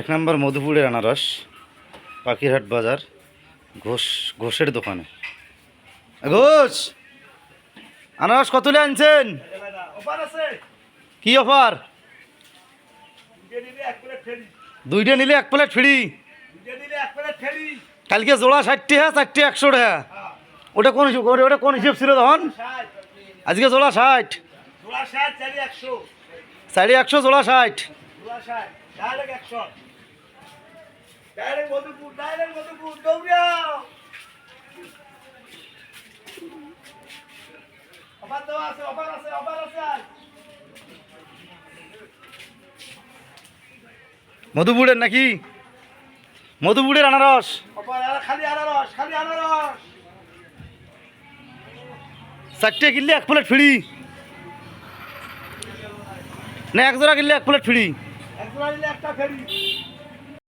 এক নম্বর মধুপুরের আনারস, পাখিরহাট বাজার, ঘোষের দোকানে। ঘোষ, আনারস কতলে আনছেন? কি অফার? দুইটা নিলে এক প্লেট ফ্রি। কালকে জোড়া 60 টাকা, 4টে 100 টাকা। ওটা কোন হিসেব ছিল তখন? আজকে জোড়া 60, 100 জোড়া 60। মধুপুরের নাকি? মধুপুরের আনারস। খালি আনারস, খালি আনারস। 4টে কিনলে এক প্লেট ফ্রি, না এক জোড়া কিনলে এক প্লেট ফ্রি? এক জোড়া নিলে একটা ফ্রি।